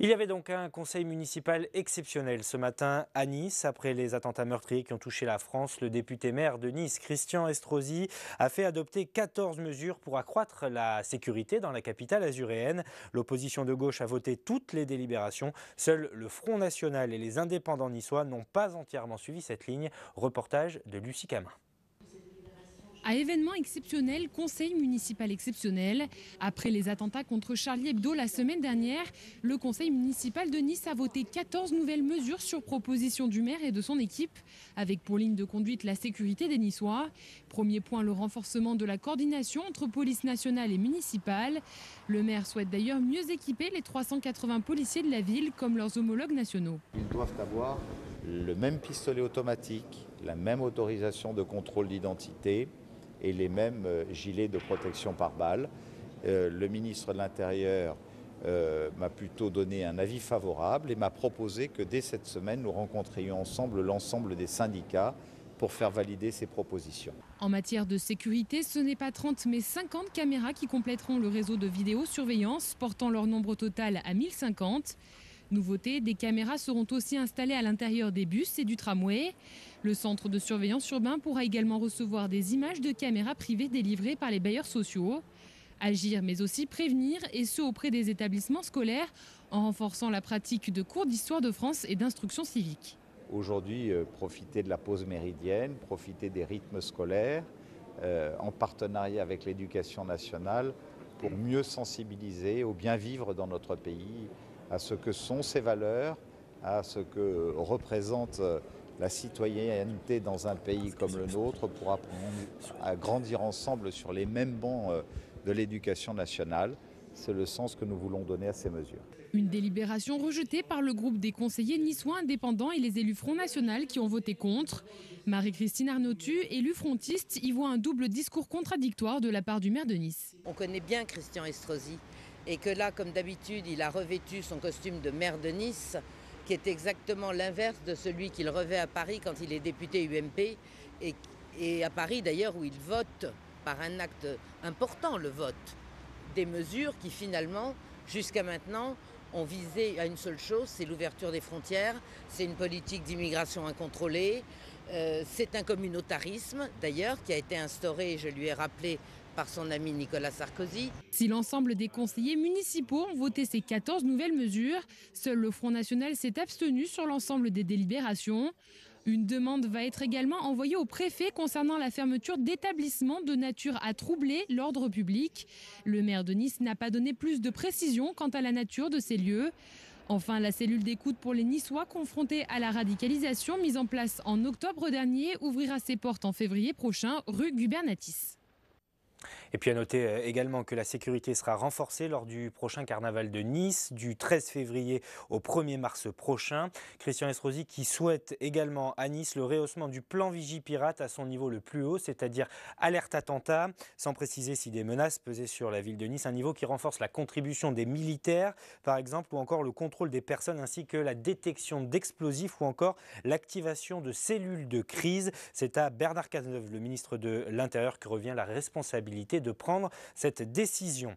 Il y avait donc un conseil municipal exceptionnel ce matin à Nice. Après les attentats meurtriers qui ont touché la France, le député maire de Nice, Christian Estrosi, a fait adopter 14 mesures pour accroître la sécurité dans la capitale azuréenne. L'opposition de gauche a voté toutes les délibérations. Seul le Front National et les indépendants niçois n'ont pas entièrement suivi cette ligne. Reportage de Lucie Camin. À événement exceptionnel, conseil municipal exceptionnel. Après les attentats contre Charlie Hebdo la semaine dernière, le conseil municipal de Nice a voté 14 nouvelles mesures sur proposition du maire et de son équipe, avec pour ligne de conduite la sécurité des Niçois. Premier point, le renforcement de la coordination entre police nationale et municipale. Le maire souhaite d'ailleurs mieux équiper les 380 policiers de la ville comme leurs homologues nationaux. Ils doivent avoir le même pistolet automatique, la même autorisation de contrôle d'identité et les mêmes gilets de protection par balle. Le ministre de l'Intérieur m'a plutôt donné un avis favorable et m'a proposé que dès cette semaine, nous rencontrions ensemble l'ensemble des syndicats pour faire valider ces propositions. En matière de sécurité, ce n'est pas 30 mais 50 caméras qui compléteront le réseau de vidéosurveillance, portant leur nombre total à 1050. Nouveauté, des caméras seront aussi installées à l'intérieur des bus et du tramway. Le centre de surveillance urbain pourra également recevoir des images de caméras privées délivrées par les bailleurs sociaux. Agir mais aussi prévenir, et ce auprès des établissements scolaires, en renforçant la pratique de cours d'histoire de France et d'instruction civique. Aujourd'hui, profiter de la pause méridienne, profiter des rythmes scolaires, en partenariat avec l'éducation nationale, pour mieux sensibiliser au bien vivre dans notre pays, à ce que sont ces valeurs, à ce que représente la citoyenneté dans un pays comme le nôtre, pour apprendre à grandir ensemble sur les mêmes bancs de l'éducation nationale. C'est le sens que nous voulons donner à ces mesures. Une délibération rejetée par le groupe des conseillers niçois indépendants et les élus Front National qui ont voté contre. Marie-Christine Arnautu, élue frontiste, y voit un double discours contradictoire de la part du maire de Nice. On connaît bien Christian Estrosi et que là, comme d'habitude, il a revêtu son costume de maire de Nice, qui est exactement l'inverse de celui qu'il revêt à Paris quand il est député UMP, et à Paris d'ailleurs où il vote par un acte important, le vote, des mesures qui finalement, jusqu'à maintenant, ont visé à une seule chose, c'est l'ouverture des frontières, c'est une politique d'immigration incontrôlée, c'est un communautarisme d'ailleurs qui a été instauré, je lui ai rappelé, par son ami Nicolas Sarkozy. Si l'ensemble des conseillers municipaux ont voté ces 14 nouvelles mesures, seul le Front National s'est abstenu sur l'ensemble des délibérations. Une demande va être également envoyée au préfet concernant la fermeture d'établissements de nature à troubler l'ordre public. Le maire de Nice n'a pas donné plus de précisions quant à la nature de ces lieux. Enfin, la cellule d'écoute pour les Niçois confrontés à la radicalisation, mise en place en octobre dernier, ouvrira ses portes en février prochain, rue Gubernatis. Et puis à noter également que la sécurité sera renforcée lors du prochain carnaval de Nice, du 13 février au 1er mars prochain. Christian Estrosi qui souhaite également à Nice le rehaussement du plan Vigipirate à son niveau le plus haut, c'est-à-dire alerte attentat, sans préciser si des menaces pesaient sur la ville de Nice, un niveau qui renforce la contribution des militaires, par exemple, ou encore le contrôle des personnes ainsi que la détection d'explosifs ou encore l'activation de cellules de crise. C'est à Bernard Cazeneuve, le ministre de l'Intérieur, que revient la responsabilité de prendre cette décision.